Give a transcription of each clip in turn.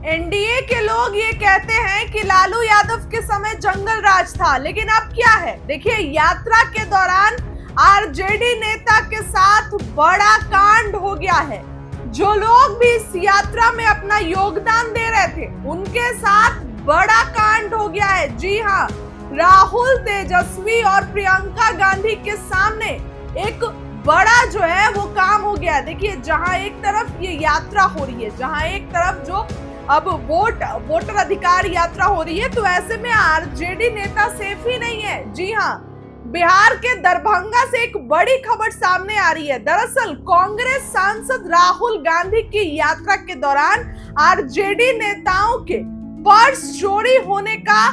NDA के लोग ये कहते हैं कि लालू यादव के समय जंगल राज था, लेकिन अब क्या है? देखिए, यात्रा के दौरान आरजेडी नेता के साथ बड़ा कांड हो गया है। जो लोग भी इस यात्रा में अपना योगदान दे रहे थे, उनके साथ बड़ा कांड हो गया है। जी हाँ, राहुल, तेजस्वी और प्रियंका गांधी के सामने एक बड़ा जो है वो काम हो गया है। देखिए, जहां एक तरफ ये यात्रा हो रही है, जहां एक तरफ जो अब वोटर अधिकार यात्रा हो रही है, तो ऐसे में आरजेडी नेता सेफ ही नहीं है। जी हाँ, बिहार के दरभंगा से एक बड़ी खबर सामने आ रही है। दरअसल कांग्रेस सांसद राहुल गांधी की यात्रा के दौरान आरजेडी नेताओं के पर्स चोरी होने का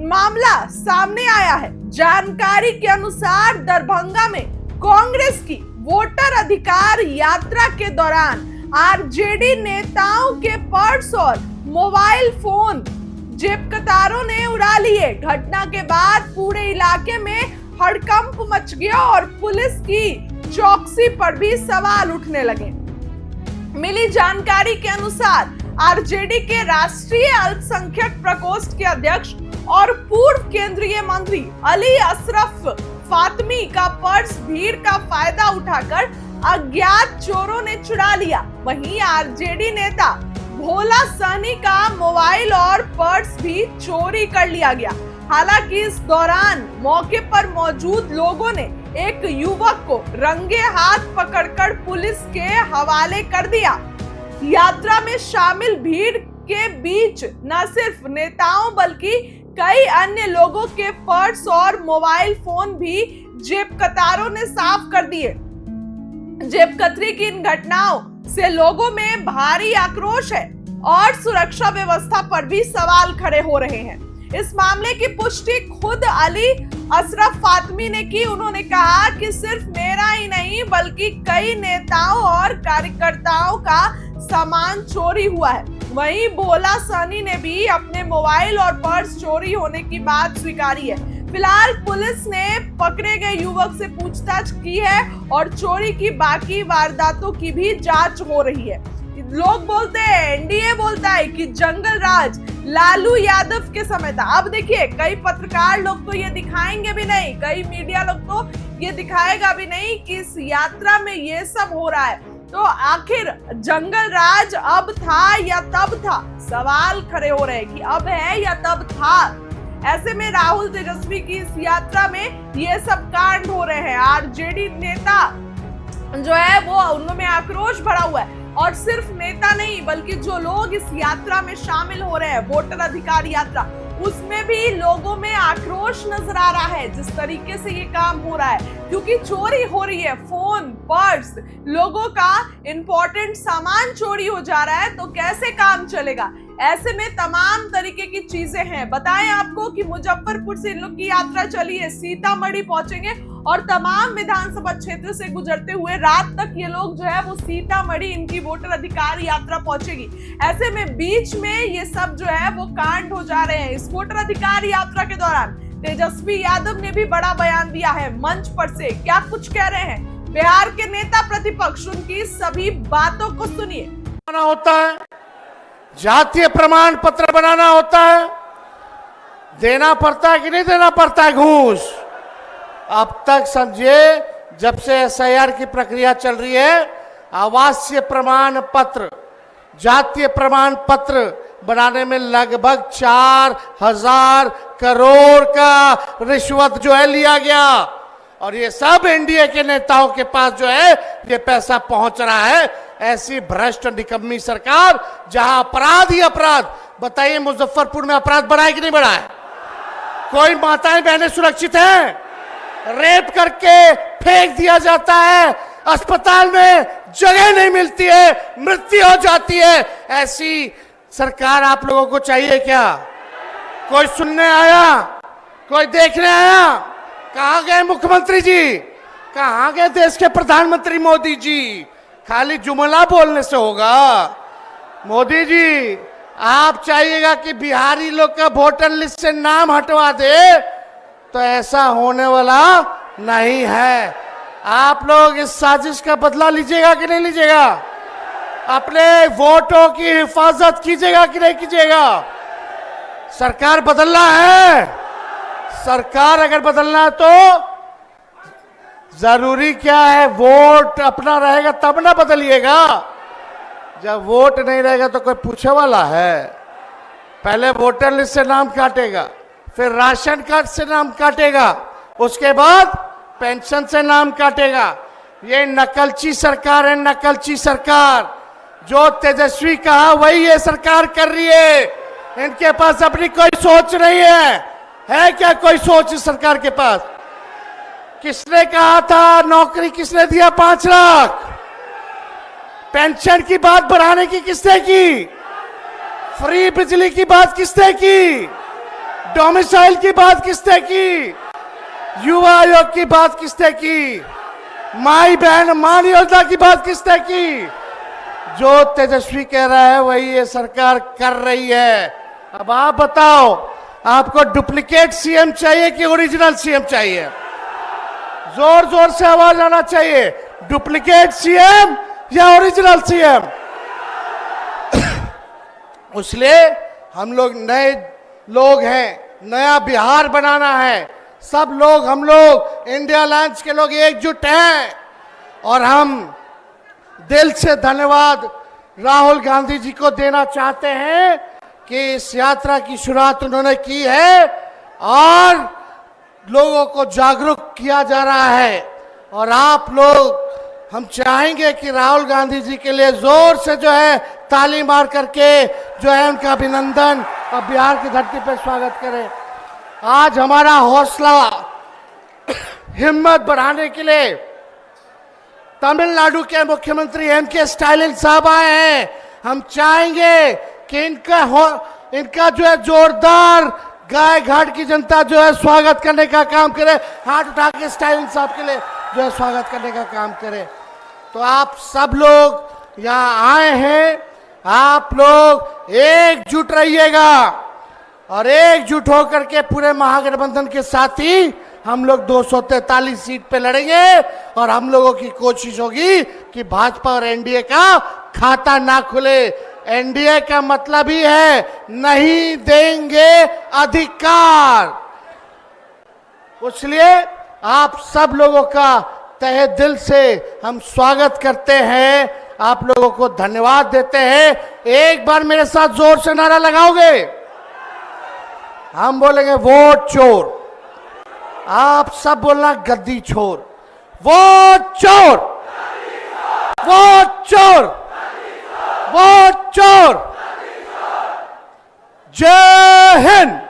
मामला सामने आया है। जानकारी के अनुसार दरभंगा में कांग्रेस की वोटर अधिकार यात्रा के दौरान आरजेडी नेताओं के पर्स और मोबाइल फोन जेबकतरों ने उड़ा लिए। घटना के बाद पूरे इलाके में हड़कंप मच गया और पुलिस की चौकसी पर भी सवाल उठने लगे। मिली जानकारी के अनुसार आरजेडी के राष्ट्रीय अल्पसंख्यक प्रकोष्ठ के अध्यक्ष और पूर्व केंद्रीय मंत्री अली अशरफ फातमी का पर्स भीड़ का फायदा उठाकर अज्ञात चोरों ने चुरा लिया। वहीं आरजेडी नेता भोला सहनी का मोबाइल और पर्स भी चोरी कर लिया गया। हालांकि इस दौरान मौके पर मौजूद लोगों ने एक युवक को रंगे हाथ पकड़कर पुलिस के हवाले कर दिया। यात्रा में शामिल भीड़ के बीच न सिर्फ नेताओं बल्कि कई अन्य लोगों के पर्स और मोबाइल फोन भी जेबकतरों ने साफ कर दिए। जेबकतरी की इन घटनाओं से लोगों में भारी आक्रोश है और सुरक्षा व्यवस्था पर भी सवाल खड़े हो रहे हैं। इस मामले की पुष्टि खुद अली अशरफ फातमी ने की। उन्होंने कहा कि सिर्फ मेरा ही नहीं बल्कि कई नेताओं और कार्यकर्ताओं का सामान चोरी हुआ है। वहीं भोला सहनी ने भी अपने मोबाइल और पर्स चोरी होने की बात स्वीकारी है। फिलहाल पुलिस ने पकड़े गए युवक से पूछताछ की है और चोरी की बाकी वारदातों की भी जांच हो रही है। लोग बोलते हैं, एनडीए बोलता है कि जंगल राज लालू यादव के समय था। अब देखिए, कई पत्रकार लोग तो ये दिखाएंगे भी नहीं, कई मीडिया लोग तो ये दिखाएगा भी नहीं कि इस यात्रा में ये सब हो रहा है। तो आखिर जंगल राज अब था या तब था? सवाल खड़े हो रहे हैं कि अब है या तब था। ऐसे में राहुल, तेजस्वी की इस यात्रा में ये सब कांड हो रहे हैं। आरजेडी नेता जो है वो उनमें आक्रोश भरा हुआ है। और सिर्फ नेता नहीं बल्कि जो लोग इस यात्रा में शामिल हो रहे हैं, वोटर अधिकार यात्रा, उसमें भी लोगों में आक्रोश नजर आ रहा है जिस तरीके से ये काम हो रहा है। क्योंकि चोरी हो रही है, फोन, पर्स, लोगों का इंपॉर्टेंट सामान चोरी हो जा रहा है, तो कैसे काम चलेगा? ऐसे में तमाम तरीके की चीजें हैं। बताएं आपको कि मुजफ्फरपुर से इन लोग की यात्रा चली है, सीतामढ़ी पहुंचेंगे और तमाम विधानसभा क्षेत्र से गुजरते हुए रात तक ये लोग जो है वो सीतामढ़ी, इनकी वोटर अधिकार यात्रा पहुंचेगी। ऐसे में बीच में ये सब जो है वो कांड हो जा रहे हैं। इस वोटर अधिकार यात्रा के दौरान तेजस्वी यादव ने भी बड़ा बयान दिया है मंच पर से। क्या कुछ कह रहे हैं बिहार के नेता प्रतिपक्ष, उनकी सभी बातों को सुनिए। होता है, जातीय प्रमाण पत्र बनाना होता है, देना पड़ता है कि नहीं देना पड़ता है घूस? अब तक समझिए, जब से एसआईआर की प्रक्रिया चल रही है, आवासीय प्रमाण पत्र, जातीय प्रमाण पत्र बनाने में लगभग 4,000 करोड़ का रिश्वत जो है लिया गया। और ये सब एनडीए के नेताओं के पास जो है ये पैसा पहुंच रहा है। ऐसी भ्रष्ट निकम्मी सरकार, जहां अपराध ही अपराध। बताइए, मुजफ्फरपुर में अपराध बढ़ा है कि नहीं बढ़ा है? कोई माताएं बहनें सुरक्षित हैं? रेप करके फेंक दिया जाता है, अस्पताल में जगह नहीं मिलती है, मृत्यु हो जाती है। ऐसी सरकार आप लोगों को चाहिए क्या? कोई सुनने आया? कोई देखने आया? कहां गए मुख्यमंत्री जी? कहां गए देश के प्रधानमंत्री मोदी जी? खाली जुमला बोलने से होगा? मोदी जी, आप चाहिएगा कि बिहारी लोग का वोटर लिस्ट से नाम हटवा दे, तो ऐसा होने वाला नहीं है। आप लोग इस साजिश का बदला लीजिएगा कि नहीं लीजिएगा? अपने वोटों की हिफाजत कीजिएगा कि नहीं कीजिएगा? सरकार बदलना है। सरकार अगर बदलना है तो जरूरी क्या है? वोट अपना रहेगा तब ना बदलिएगा। जब वोट नहीं रहेगा तो कोई पूछे वाला है? पहले वोटर लिस्ट से नाम काटेगा, फिर राशन कार्ड से नाम काटेगा, उसके बाद पेंशन से नाम काटेगा। ये नकलची सरकार है, नकलची सरकार। जो तेजस्वी कहा वही ये सरकार कर रही है। इनके पास अपनी कोई सोच नहीं है क्या कोई सोच इस सरकार के पास? किसने कहा था नौकरी किसने दिया 5 लाख? पेंशन की बात बढ़ाने की किसने की? फ्री बिजली की बात किसने की? डोमिसाइल की बात किसने की? युवा आयोग की बात किसने की? माई बहन मान योजना की बात किसने की? जो तेजस्वी कह रहा है वही ये सरकार कर रही है। अब आप बताओ, आपको डुप्लीकेट सीएम चाहिए कि ओरिजिनल सीएम चाहिए? जोर जोर से आवाज आना चाहिए। डुप्लीकेट सीएम या ओरिजिनल सीएम? इसलिए हम लोग नए लोग हैं, नया बिहार बनाना है। सब लोग, हम लोग इंडिया अलायंस के लोग एकजुट हैं और हम दिल से धन्यवाद राहुल गांधी जी को देना चाहते हैं कि इस यात्रा की शुरुआत उन्होंने की है और लोगों को जागरूक किया जा रहा है। और आप लोग, हम चाहेंगे कि राहुल गांधी जी के लिए जोर से जो है ताली मार करके जो है उनका अभिनंदन और बिहार की धरती पर स्वागत करें। आज हमारा हौसला हिम्मत बढ़ाने के लिए तमिलनाडु के मुख्यमंत्री एम.के. स्टालिन साहब आए हैं। हम चाहेंगे कि इनका जो है जोरदार गाय घाट की जनता जो है स्वागत करने का काम करे। हाथ उठा के स्टालिन साहब के लिए जो है स्वागत करने का काम करे। तो आप सब लोग यहाँ आए हैं, आप लोग एकजुट रहिएगा और एकजुट होकर के पूरे महागठबंधन के साथ ही हम लोग 243 सीट पे लड़ेंगे और हम लोगों की कोशिश होगी कि भाजपा और एनडीए का खाता ना खुले। एनडीए का मतलब ही है नहीं देंगे अधिकार। इसलिए आप सब लोगों का तहे दिल से हम स्वागत करते हैं, आप लोगों को धन्यवाद देते हैं। एक बार मेरे साथ जोर से नारा लगाओगे? हम बोलेंगे वोट चोर, आप सब बोलना गद्दी छोर। वोट चोर, वोट चोर, वोट चोर। जय हिंद,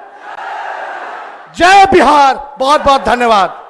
जय बिहार। बहुत बहुत धन्यवाद।